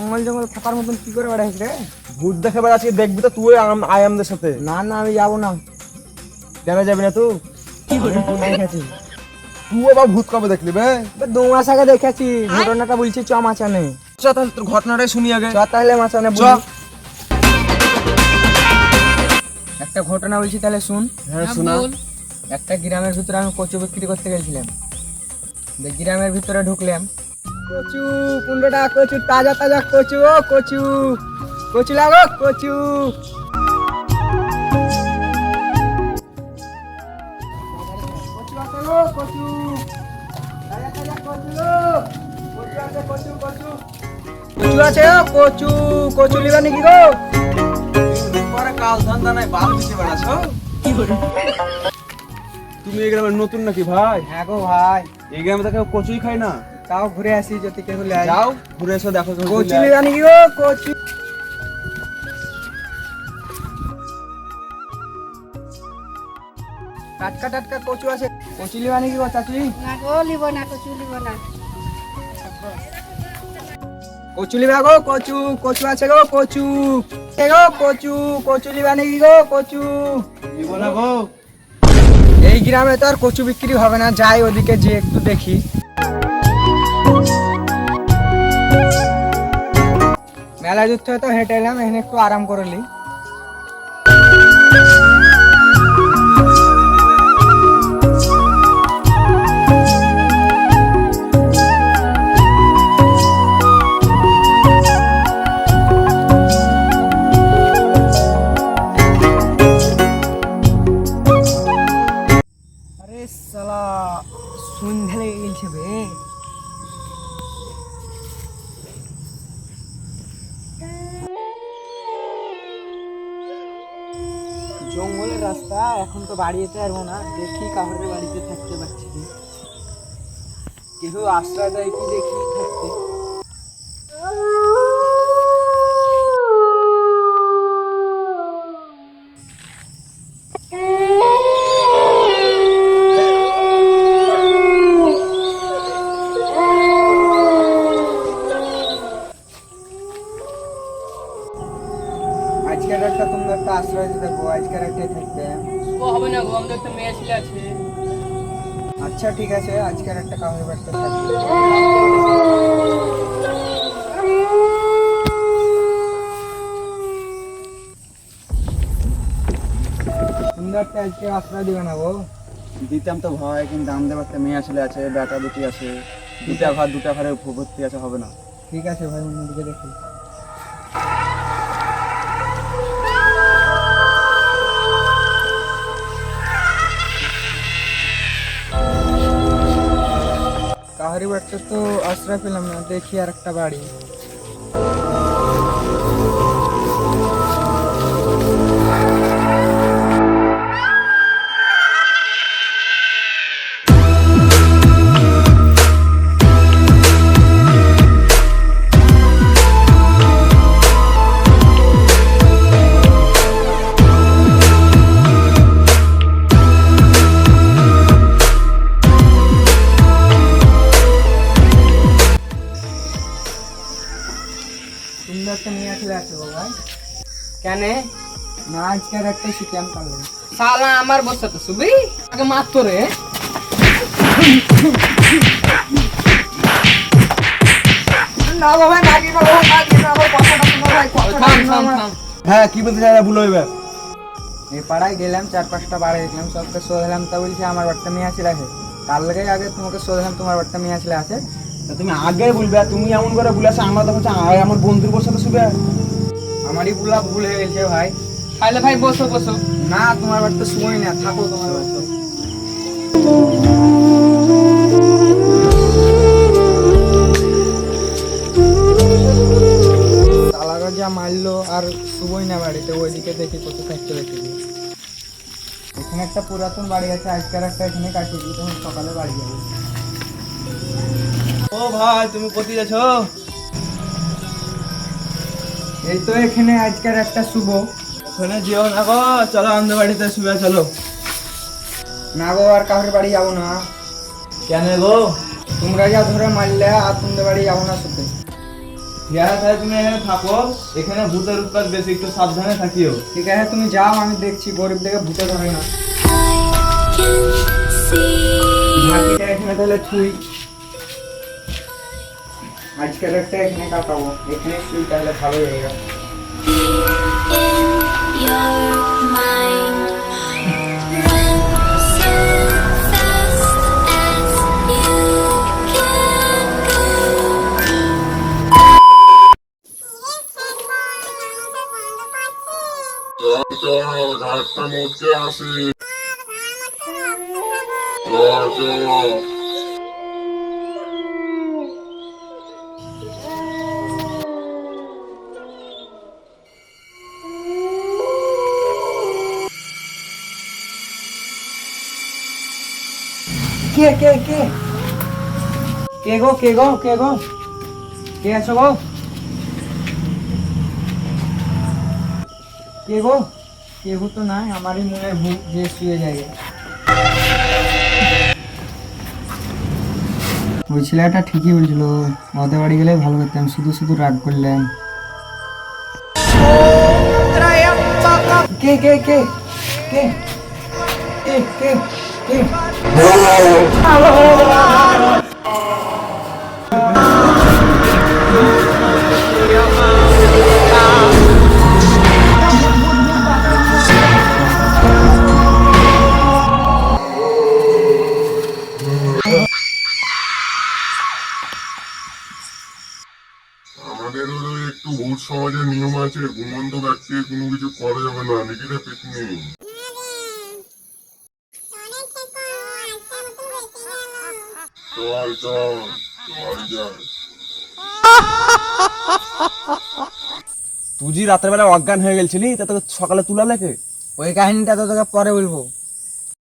জঙ্গল জঙ্গল ফাঁকার মতন কি করে বেড়াইস রে? ভূত দেখে বেড়াচ্ছি, দেখবি তো তুই আয় আমাদের সাথে। না না, আমি যাবো না। কেন যাবি না তুই? দেখেছি তুই আবার ভূত কবে দেখলি বে? 2 মাস আগে দেখেছি। ঘটনাটা বলছি, চ মাচানে। চ তাহলে তোর ঘটনাটাই শুনি আগে। চ তাহলে মাচানে চ। বলি। একটা ঘটনা বলছি, তাহলে শুন। হ্যাঁ শোনা। একটা গ্রামের ভিতরে আমি কচু বিক্রি করতে গেছিলাম। গ্রামের ভিতরে ঢুকলাম, কচু কুন্ডটা, কচু তাজা তাজা কচু, ও কচু, কচু লাগো কচু। কচু আছে গো কচু, তাজা তাজা কচু গো, কচু আছে কচু, কচু কচু আছে ও কচু, কচু লিবা নাকি গো? পরে কাল ধান্দা নাই, বাল বিছে বেড়াছো। তুমি এই গ্রামের নতুন নাকি ভাই? হ্যাঁ গো ভাই। এই গ্রামে তো কেউ কচুই খায় না। তাও ঘুরে আসি, যদি কেউ যাও ঘুরে এসো, দেখো কচু লিবা নাকি গো? কচু টাটকা টাটকা কচু আছে, কচু লিবা নাকি গো চাচি? না গো, লিব না, কচু লিব না। কচু লিবা গো কচু, কচু আছে গো কচু, এ গো কচু, কচু লিবা নাকি গো? কচু দিব না গো। এই গ্রামে তো আর কচু বিক্রি হবে না, যাই ওদিকে যে একটু দেখি। মেলা যুদ্ধ তো হেঁটে এলাম, এখানে একটু আরাম করলি। আরে শালা, সন্ধ্যা লেগে গেছে বে। জঙ্গলের রাস্তা, এখন তো বাড়ি যেতে পারবো না। দেখি কাউরে বাড়িতে থাকতে পারছি কি, কেউ আশ্রয় দেয় কি দেখি থাকতে। আজকের একটা তুমি একটা আশ্রয় দিতে পারবো, আজকের একটাই থাকবে। হবে না গো, আমাদের একটা মেয়ে ছেলে আছে। আচ্ছা ঠিক আছে, আজকের একটা কাউরে বাড়িতে থাকবে। সুন্দরটা আজকে আশ্রয় দিবে না গো? দিতাম তো ভয়, কিন্তু আমাদের একটা মেয়ে ছেলে আছে, বেটা বেটি আছে, দুটা ঘরে ভর্তি আছে, হবে না। ঠিক আছে ভাই, অন্যদিকে দেখি। কাহারি বাড়িতে তো আশ্রয় পেলাম না, দেখি আর একটা বাড়ি। সুন্দর একটা নিয়ে আসলে আছে গো ভাই। কেন? না, আজকের একটা শিখলাম পারলাম। শালা আমার বসে তো শুবি আগে মারত রে। না বাবা, নাকি না বাবা, নাকি না বাবা, কথাটা শোনো ভাই, কথাটা থাম শোনো থাম আমার। থাম। হ্যাঁ কি বলতে চাই ভুল হইবে। এই পাড়ায় গেলাম, 4-5টা বাড়ি দেখলাম, সবকে শোধালাম, তা বলছে আমার বাড়িতে মেয়ে ছেলে আছে। তার লাগে আগে তোমাকে শোধালাম, তোমার বাড়িতে মেয়ে ছেলে আছে। তুমি আগে বলবে, তুমি এমন করে বলেছো, আমরা তখন আমার বন্ধুর সাথে শুবে। আমারই ভুল হয়ে গেছে ভাই। তাহলে ভাই বসো বসো। না, তোমার বাড়িতে শুবোই না, থাকো তোমার বাড়িতে। তালাগা যা মারলো, আর শুবোই না বাড়িতে, ওইদিকে দেখি কত থাকতে দেখি। এখানে একটা পুরাতন বাড়ি আছে, আজকের একটা এখানে কাটিয়ে দিই, তখন সকালে বাড়ি যাবো। ও ভাই তুমি কোথায় যাচ্ছো? এই তো এখানে আজকের একটা শুভ। ওখানে যেও না গো, চলো আমাদের বাড়িতে শুবে চলো। না গো, আর কাউর বাড়ি যাবো না। কেন গো? তোমরা যা ধরে মারলে, আর তোমাদের বাড়ি যাবো না শুতে। ঠিক আছে তাহলে তুমি এখানে থাকো, এখানে ভূতের উৎপাত বেশি, একটু সাবধানে থাকিও। ঠিক আছে তুমি যাও, আমি দেখছি গরিব দেখে ভূতে ধরে না। ঝাঁকিটা এখানে তাহলে ছুই, আজকের একটা এখানে কাটাবো, এখানে শুই তাহলে ভালো হয়ে গেল। ঘাটটা মধ্যে আসি। চল কে কে কে কে গো কে গো কে গো কে আছো গো? কে গো? কেউ তো নাই, আমারই মনে ভূত যে শুয়ে যায়। ওই ছেলেটা ঠিকই বলছিল, ওদের বাড়ি গেলে ভালো করতাম, শুধু শুধু রাগ করলাম। কে কে কে কে কে কে কে আমাদের হলো একটু ভূত সমাজের নিয়ম আছে, ঘুমন্ত ব্যক্তিকে কোনো কিছু করা যাবে না, নাকি রে পেতনি? চল চল চল যাই। তুই যে রাতের বেলা অজ্ঞান হয়ে গেছিলি, তা তোকে সকালে তুলা লেগে? ওই কাহিনীটা তো তোকে পরে বলবো।